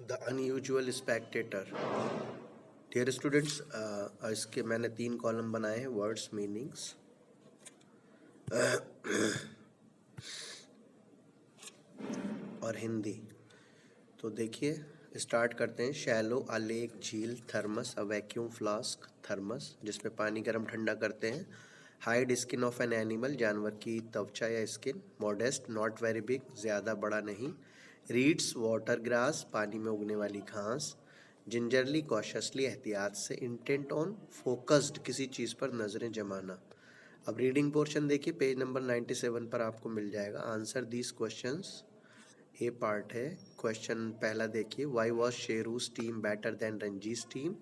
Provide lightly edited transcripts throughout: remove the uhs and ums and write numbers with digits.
The unusual spectator. Dear students, इसके मैंने 3 column बनाए हैं, वर्ड्स, मीनिंग्स और हिंदी। तो देखिए, स्टार्ट करते हैं। शैलो, अ लेक, झील, thermos, a vacuum flask, thermos जिसमें पानी गर्म ठंडा करते हैं। Hide, skin of an animal, जानवर की त्वचा या skin. Modest, not very big, ज़्यादा बड़ा नहीं। रीड्स, वाटर ग्रास, पानी में उगने वाली घास। जिंजरली, कॉशसली, एहतियात से। इंटेंट ऑन, फोकस्ड, किसी चीज़ पर नज़रें जमाना। अब रीडिंग पोर्शन देखिए, पेज नंबर 97 पर आपको मिल जाएगा। Answer these questions. A part है। क्वेश्चन पहला देखिए, why was Sheru's team better than Ranji's team.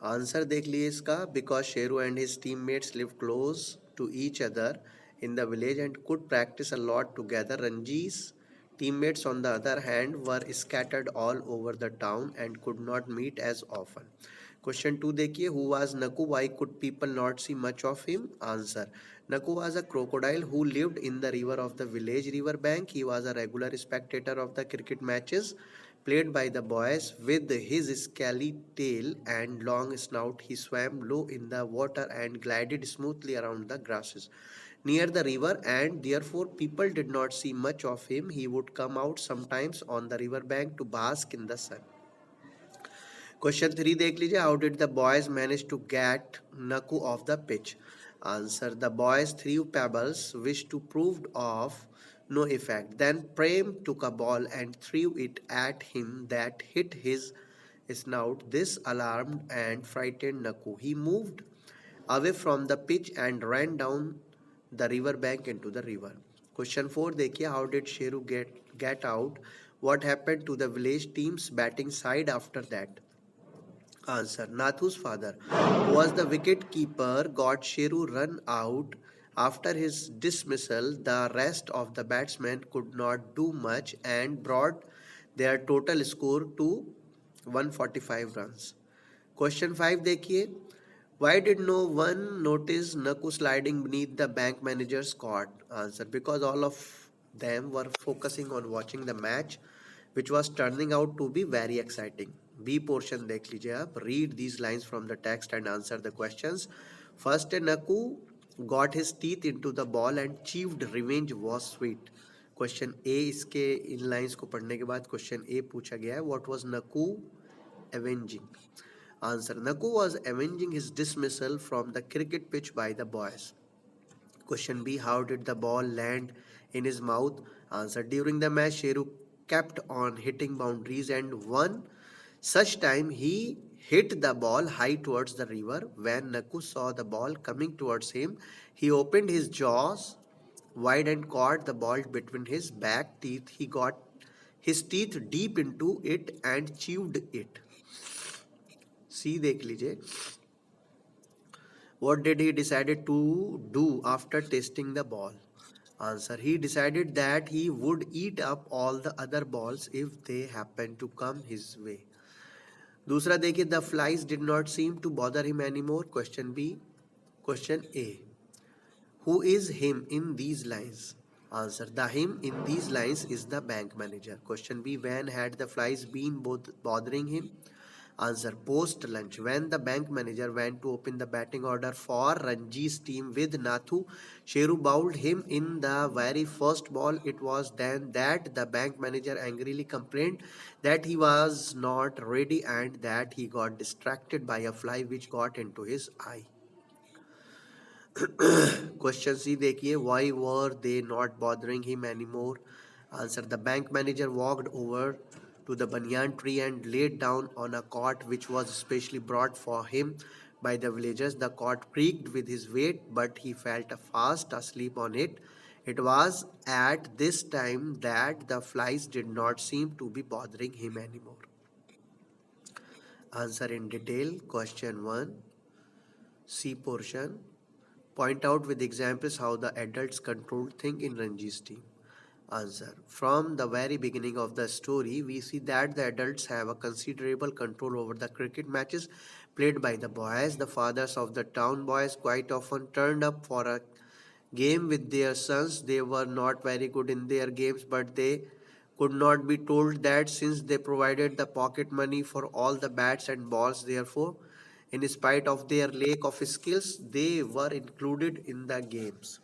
Answer देख लिए इसका, because Sheru and his teammates live close to each other in the village and could practice a lot together. Ranji's teammates, on the other hand, were scattered all over the town and could not meet as often. Question 2 देखिए, who was Naku? Why could people not see much of him? Answer, Naku was a crocodile who lived in the river of the village river bank. He was a regular spectator of the cricket matches played by the boys. With his scaly tail and long snout, he swam low in the water and glided smoothly around the grasses near the river, and therefore people did not see much of him. He would come out sometimes on the river bank to bask in the sun. Question 3 देख लीजिए, how did the boys manage to get Naku off the pitch? Answer, the boys threw pebbles which to proved of no effect. Then Prem took a ball and threw it at him that hit his snout. This alarmed and frightened Naku. He moved away from the pitch and ran down the river bank into the river. Question 4 देखिए, how did Sheru get out? What happened to the village team's batting side after that? Answer, Nathu's father, who was the wicket keeper, got Sheru run out. After his dismissal, the rest of the batsmen could not do much and brought their total score to 145 runs. Question 5 देखिए, why did no one notice Naku sliding beneath the bank manager's cot? Answer, because all of them were focusing on watching the match, which was turning out to be very exciting. B portion देख लीजिए आप. Read these lines from the text and answer the questions. First, Naku got his teeth into the ball and achieved revenge was sweet. Question A, इसके इन lines को पढ़ने के बाद question ए पूछा गया है, what was Naku avenging? Answer, Naku was avenging his dismissal from the cricket pitch by the boys. Question B, how did the ball land in his mouth? Answer, during the match, Sheru kept on hitting boundaries, and one such time he hit the ball high towards the river. When Naku saw the ball coming towards him, he opened his jaws wide and caught the ball between his back teeth. He got his teeth deep into it and chewed it. सी देख लीजिए, what did he decided to do after tasting the ball? Answer, he decided that he would eat up all the other balls if they happened to come his way. दूसरा देखिए, the flies did not seem to bother him anymore. Question B. Question A, who is him in these lines? Answer, the him in these lines is the bank manager. Question B, when had the flies been bothering him? Answer, post lunch, when the bank manager went to open the batting order for Ranji's team with Nathu, Sheru bowled him in the very first ball. It was then that the bank manager angrily complained that he was not ready and that he got distracted by a fly which got into his eye. Question C देखिए, why were they not bothering him anymore? Answer, the bank manager walked over to the banyan tree and laid down on a cot which was specially brought for him by the villagers. The cot creaked with his weight, but he felt fast asleep on it. It was at this time that the flies did not seem to be bothering him anymore. Answer in detail. Question 1, C portion. Point out with examples how the adults controlled things in Ranji's team. Answer, from the very beginning of the story, we see that the adults have a considerable control over the cricket matches played by the boys. The fathers of the town boys quite often turned up for a game with their sons. They were not very good in their games, but they could not be told that since they provided the pocket money for all the bats and balls, therefore, in spite of their lack of skills, they were included in the games.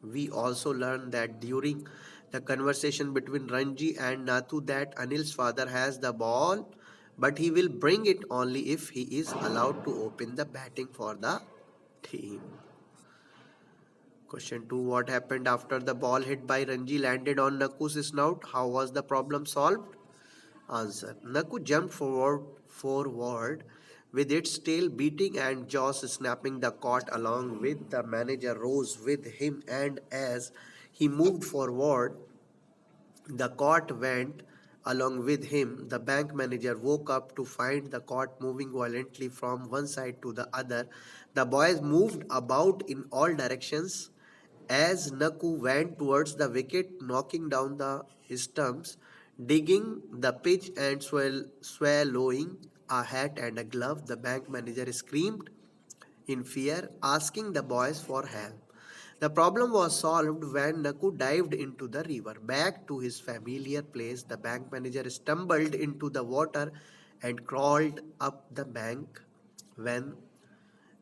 We also learned that during the conversation between Ranji and Nathu that Anil's father has the ball, but he will bring it only if he is allowed to open the batting for the team. Question 2. What happened after the ball hit by Ranji landed on Naku's snout? How was the problem solved? Answer. Naku jumped forward with its tail beating and jaws snapping. The cot along with the manager rose with him, and as he moved forward, the cot went along with him. The bank manager woke up to find the cot moving violently from one side to the other. The boys moved about in all directions as Naku went towards the wicket, knocking down the stumps, digging the pitch and swallowing a hat and a glove. The bank manager screamed in fear, asking the boys for help. The problem was solved when Naku dived into the river. Back to his familiar place, the bank manager stumbled into the water and crawled up the bank when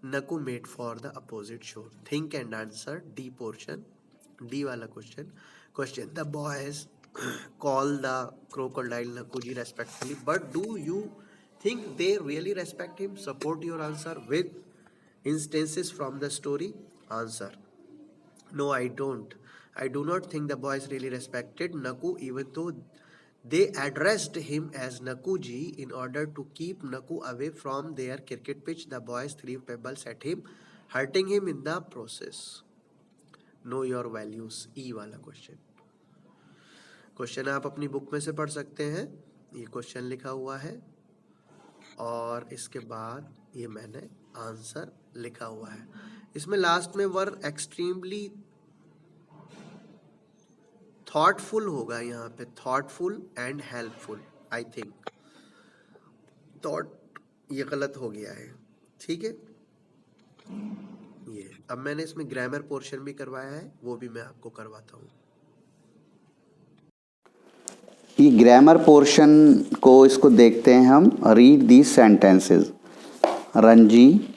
Naku made for the opposite shore. Think and answer. D portion. D wala question. Question. The boys call the crocodile Nakuji respectfully, but do you think they really respect him? Support your answer with instances from the story. Answer. No, I don't. I do not think the boys really respected Naku, even though they addressed him as Nakuji in order to keep Naku away from their cricket pitch. The boys threw pebbles at him, hurting him in the process. Know your values. E वाला question. Question आप अपनी book में से पढ़ सकते हैं. ये question लिखा हुआ है और इसके बाद ये मैंने आंसर लिखा हुआ है. इसमें लास्ट में वर एक्सट्रीमली थॉटफुल होगा. यहाँ पे thoughtful and helpful. I think thought ये गलत हो गया है. ठीक है. ये अब मैंने इसमें ग्रामर पोर्शन भी करवाया है, वो भी मैं आपको करवाता हूँ. ये ग्रामर पोर्शन को इसको देखते हैं हम. Read these sentences. Ranji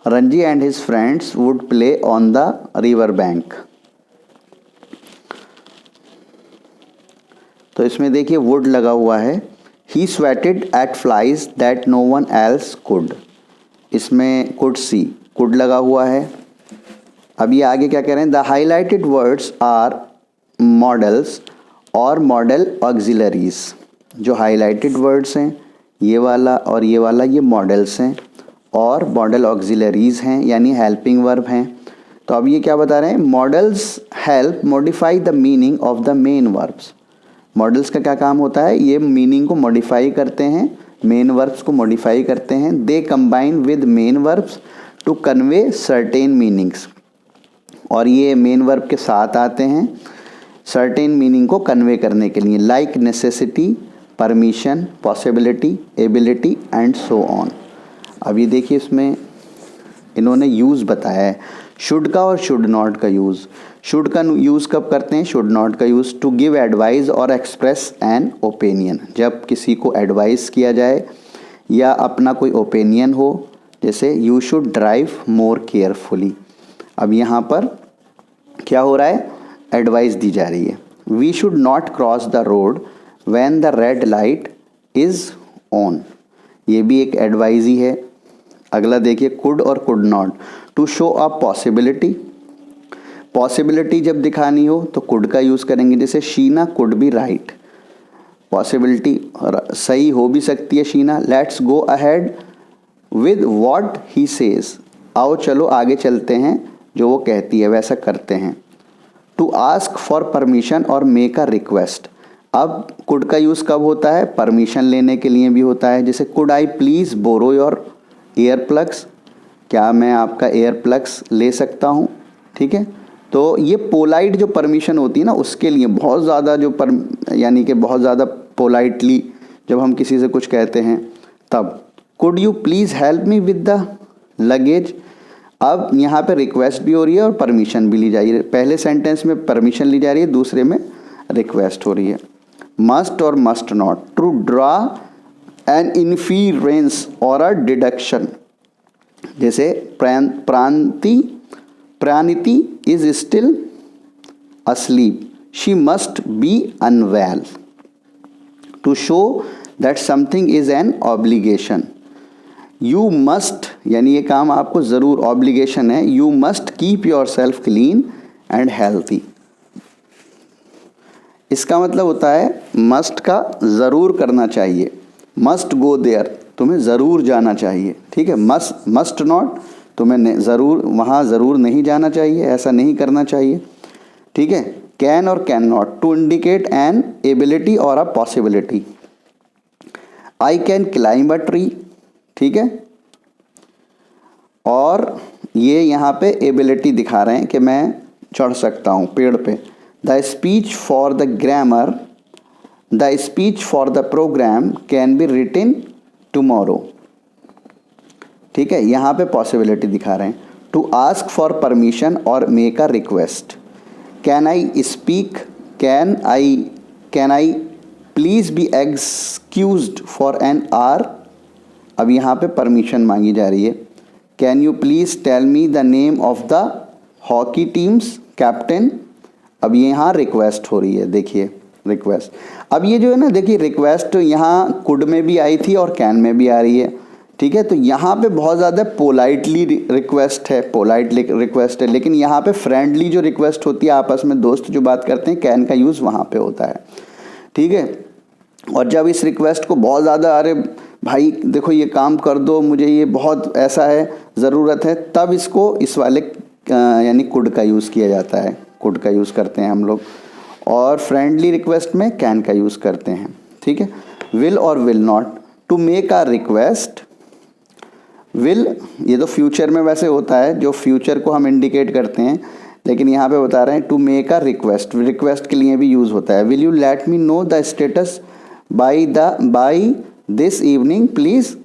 Ranji and his friends would play on the river bank. तो इसमें देखिए would लगा हुआ है. He sweated at flies that no one else could. इसमें could see, could लगा हुआ है. अब ये आगे क्या कह रहे हैं? The highlighted words are models और model auxiliaries. जो highlighted words हैं ये वाला और ये वाला, ये models हैं और मॉडल ऑक्सिलरीज हैं, यानी हेल्पिंग वर्ब हैं. तो अब ये क्या बता रहे हैं? Models help modify the meaning of the main verbs. Models का क्या काम होता है? ये मीनिंग को मॉडिफाई करते हैं, मेन वर्ब्स को मॉडिफाई करते हैं. They combine with main verbs to convey certain meanings. और ये मेन वर्ब के साथ आते हैं सर्टेन मीनिंग को कन्वे करने के लिए. Like necessity, permission, possibility, ability and so on. अब ये देखिए इसमें इन्होंने यूज़ बताया है. शुड का और शुड नॉट का यूज़. शुड का यूज़ कब करते हैं? शुड नॉट का यूज़ टू गिव एडवाइस और एक्सप्रेस एन ओपिनियन. जब किसी को एडवाइस किया जाए या अपना कोई ओपिनियन हो, जैसे you should drive more carefully. अब यहाँ पर क्या हो रहा है? एडवाइस दी जा रही है. We should not cross the road when the red light is on. ये भी एक एडवाइस ही है. अगला देखिए कुड और could not. To show a possibility. Possibility जब दिखानी हो तो कुड का यूज़ करेंगे. जैसे Sheena could be right. Possibility सही हो भी सकती है Sheena. Let's go ahead with what he says. आओ चलो आगे चलते हैं, जो वो कहती है वैसा करते हैं. टू आस्क फॉर परमिशन और मेक अ रिक्वेस्ट. अब कुड का यूज़ कब होता है? परमिशन लेने के लिए भी होता है. जैसे could I please borrow your ear plugs. क्या मैं आपका एयर प्लग्स ले सकता हूँ? ठीक है. तो ये पोलाइट जो परमिशन होती है ना, उसके लिए बहुत ज़्यादा यानी कि बहुत ज़्यादा पोलाइटली जब हम किसी से कुछ कहते हैं तब. Could you please help me with the luggage. अब यहाँ पे रिक्वेस्ट भी हो रही है और परमिशन भी ली जा रही है। पहले सेंटेंस में परमिशन ली जा रही है, दूसरे में रिक्वेस्ट हो रही है। मस्ट और must not, to draw an inference और अ डिडक्शन, जैसे Praniti is still asleep, she must be unwell, to show that something is an obligation, you must, यानी ये काम आपको ज़रूर obligation है, you must keep yourself clean and healthy। इसका मतलब होता है must का ज़रूर करना चाहिए, must go there, तुम्हें ज़रूर जाना चाहिए, ठीक है। must not, तुम्हें ज़रूर वहाँ ज़रूर नहीं जाना चाहिए, ऐसा नहीं करना चाहिए, ठीक है। कैन और can not, to indicate an ability और a possibility. I can climb a tree, ठीक है, और ये यहाँ पे एबिलिटी दिखा रहे हैं कि मैं चढ़ सकता हूँ पेड़ पे। The speech for the grammar, the speech for the programme can be written tomorrow, ठीक है, यहाँ पे पॉसिबिलिटी दिखा रहे हैं। टू आस्क फॉर परमिशन और make a request. Can I speak, can I please be excused for an hour, अब यहाँ पे परमिशन मांगी जा रही है। Can you please tell me the name of the hockey team's captain, अब यहाँ रिक्वेस्ट हो रही है, देखिए रिक्वेस्ट। अब ये जो है ना, देखिए रिक्वेस्ट यहाँ कुड में भी आई थी और कैन में भी आ रही है, ठीक है। तो यहाँ पे बहुत ज़्यादा पोलाइटली रिक्वेस्ट है, पोलाइट रिक्वेस्ट है, लेकिन यहाँ पे फ्रेंडली जो रिक्वेस्ट होती है, आपस में दोस्त जो बात करते हैं, कैन का यूज़ वहाँ पे होता है, ठीक है। और जब इस रिक्वेस्ट को बहुत ज़्यादा, अरे भाई देखो ये काम कर दो, मुझे ये बहुत ऐसा है, ज़रूरत है, तब इसको इस वाले यानी कुड का यूज़ किया जाता है, कुड का यूज़ करते हैं हम लोग। और फ्रेंडली रिक्वेस्ट में कैन का यूज़ करते हैं, ठीक है। विल और will not, to make a request, will ये तो फ्यूचर में वैसे होता है, जो फ्यूचर को हम इंडिकेट करते हैं, लेकिन यहाँ पे बता रहे हैं to make a request, request के लिए भी यूज़ होता है। Will you let me know the status by this evening please,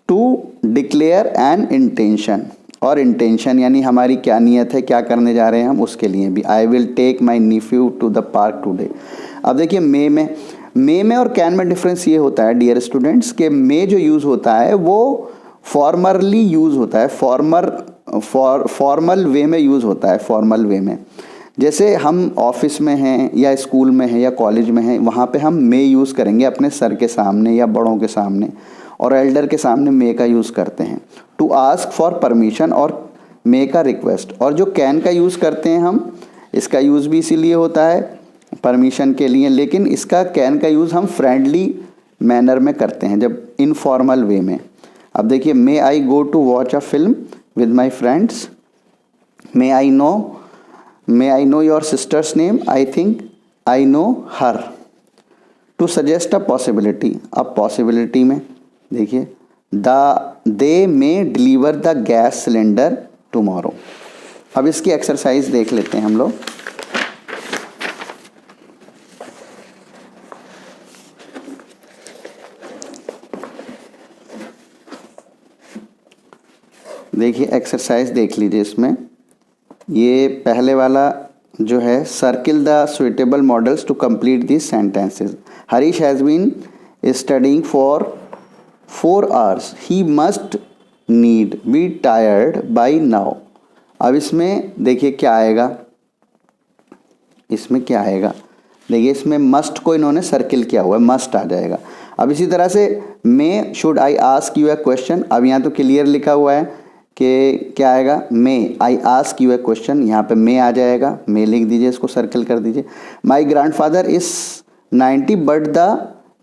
to declare an intention, और इंटेंशन यानी हमारी क्या नियत है, क्या करने जा रहे हैं हम, उसके लिए भी। I will take my nephew to the park today. अब देखिए मे में और कैन में डिफरेंस ये होता है डियर स्टूडेंट्स, के मे जो यूज़ होता है वो फॉर्मली यूज़ होता है, फॉर्मल वे में यूज़ होता है, फॉर्मल वे में। जैसे हम ऑफिस में हैं या स्कूल में हैं या कॉलेज में हैं, वहाँ पे हम मे यूज़ करेंगे अपने सर के सामने या बड़ों के सामने, और एल्डर के सामने मे का यूज़ करते हैं। टू आस्क फॉर परमिशन और मेक अ रिक्वेस्ट। और जो कैन का यूज़ करते हैं हम, इसका यूज़ भी इसीलिए होता है परमिशन के लिए, लेकिन इसका कैन का यूज़ हम फ्रेंडली मैनर में करते हैं, जब इनफॉर्मल वे में। अब देखिए, may I go to watch a film with my friends, may I know your sister's name, I think I know her. To suggest a possibility, अब पॉसिबिलिटी में देखिए they may deliver the gas cylinder tomorrow. अब इसकी exercise देख लेते हैं हम लोग। देखिए एक्सरसाइज देख लीजिए, इसमें ये पहले वाला जो है, circle the suitable modals to complete this sentences. Harish has been studying for 4 hours, he must need be tired by now. अब इसमें देखिए क्या आएगा, इसमें क्या आएगा, देखिए इसमें मस्ट को इन्होंने सर्किल किया हुआ है, मस्ट आ जाएगा। अब इसी तरह से may should I ask you a question, अब यहाँ तो क्लियर लिखा हुआ है कि क्या आएगा, may I ask you a question, यहाँ पे मे आ जाएगा, मे लिख दीजिए, इसको सर्कल कर दीजिए। My grandfather is 90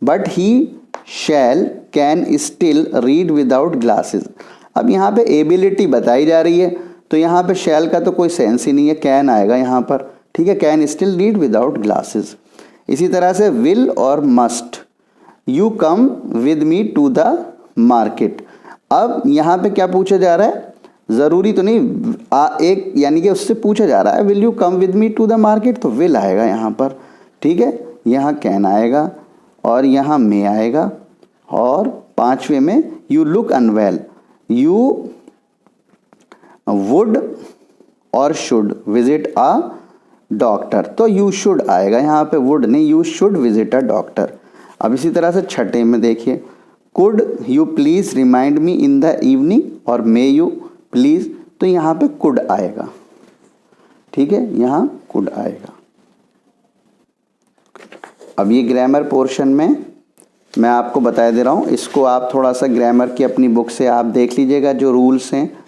but he shall can still read without glasses. अब यहाँ पे एबिलिटी बताई जा रही है, तो यहाँ पे शैल का तो कोई सेंस ही नहीं है, कैन आएगा यहाँ पर, ठीक है, can still read without glasses. इसी तरह से विल और must, you come with me to the market. अब यहाँ पे क्या पूछा जा रहा है, ज़रूरी तो नहीं, एक यानी कि उससे पूछा जा रहा है will you come with me to the market, तो विल आएगा यहाँ पर, ठीक है, यहाँ कैन आएगा और यहाँ मे आएगा, और 5वें में you look unwell, you would और शुड विजिट अ डॉक्टर, तो यू शुड आएगा यहाँ पे, वुड नहीं, you should visit a doctor. अब इसी तरह से छठे में देखिए, could you please remind me in the evening और मे यू प्लीज़, तो यहाँ पे कुड आएगा, ठीक है, यहाँ कुड आएगा। अब ये ग्रामर पोर्शन में मैं आपको बता दे रहा हूँ, इसको आप थोड़ा सा ग्रामर की अपनी बुक से आप देख लीजिएगा, जो रूल्स हैं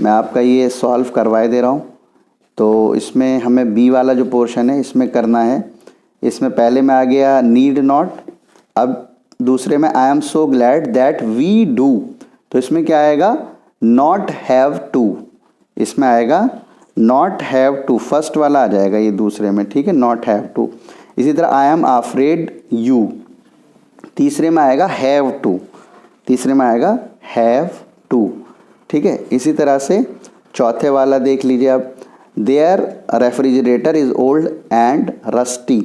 मैं आपका ये सॉल्व करवाए दे रहा हूँ। तो इसमें हमें बी वाला जो पोर्शन है इसमें करना है। इसमें पहले में आ गया नीड नॉट, अब दूसरे में I am so glad that we do, तो इसमें क्या आएगा, नॉट हैव टू, इसमें आएगा नॉट हैव टू, फर्स्ट वाला आ जाएगा ये दूसरे में, ठीक है, नॉट हैव टू। इसी तरह आई एम अफ्रेड यू, तीसरे में आएगा हैव टू, तीसरे में आएगा हैव टू, ठीक है। इसी तरह से चौथे वाला देख लीजिए आप, their refrigerator is old and rusty,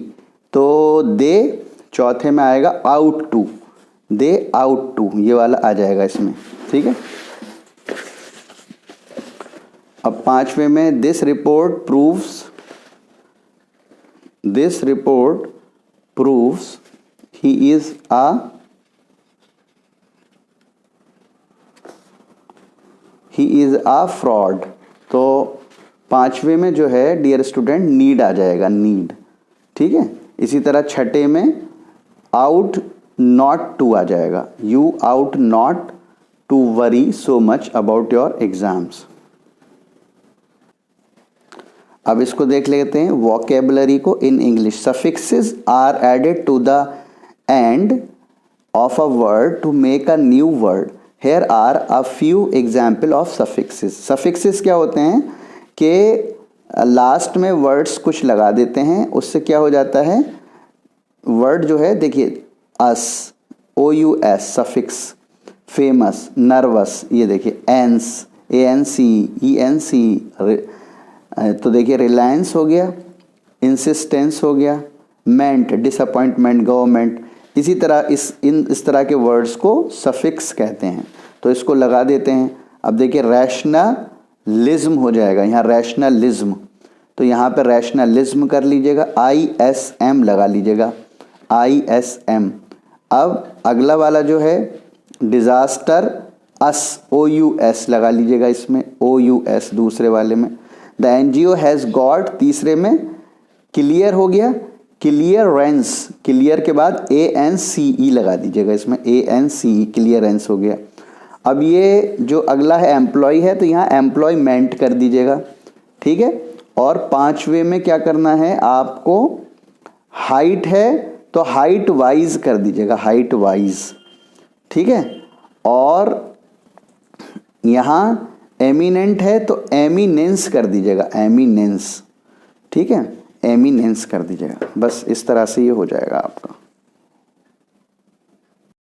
तो दे चौथे में आएगा ought to, they ought to, ये वाला आ जाएगा इसमें, ठीक है। अब पांचवे में this report proves he is a fraud, तो पांचवे में जो है डियर स्टूडेंट नीड आ जाएगा, नीड, ठीक है। इसी तरह छठे में आउट नॉट टू आ जाएगा, you ought not to worry so much about your exams. अब इसको देख लेते हैं वोकेबलरी को in English. Suffixes are added to the end of a word to make a new word. Here are a few example of suffixes. Suffixes क्या होते हैं कि लास्ट में वर्ड्स कुछ लगा देते हैं, उससे क्या हो जाता है, वर्ड जो है देखिए अस, OUS सफिक्स, फेमस, नर्वस, ये देखिए एंस, ANC, ENC, तो देखिए रिलायंस हो गया, इंसिस्टेंस हो गया, मेंट डिसअपॉइंटमेंट, गवर्नमेंट। इसी तरह इस तरह के वर्ड्स को सफिक्स कहते हैं, तो इसको लगा देते हैं। अब देखिए रैशनलिज्म हो जाएगा, यहाँ रैशनलिज्म, तो यहाँ पे रैशनलिज्म कर लीजिएगा, ISM लगा लीजिएगा, ISM। अब अगला वाला जो है डिज़ास्टर, OUS लगा लीजिएगा इसमें, OUS दूसरे वाले में। द NGO हैज़ गॉट, तीसरे में क्लियर हो गया, क्लियरेंस, क्लियर के बाद ANCE लगा दीजिएगा इसमें, ANCE क्लियरेंस हो गया। अब ये जो अगला है एम्प्लॉय है, तो यहाँ एम्प्लॉयमेंट कर दीजिएगा, ठीक है। और पांचवे में क्या करना है आपको, हाइट है तो हाइट वाइज कर दीजिएगा, हाइट वाइज, ठीक है। और यहाँ एमिनेंट है तो एमिनेंस कर दीजिएगा, एमिनेंस, ठीक है, एमिनेंस कर दीजिएगा। बस इस तरह से ये हो जाएगा आपका।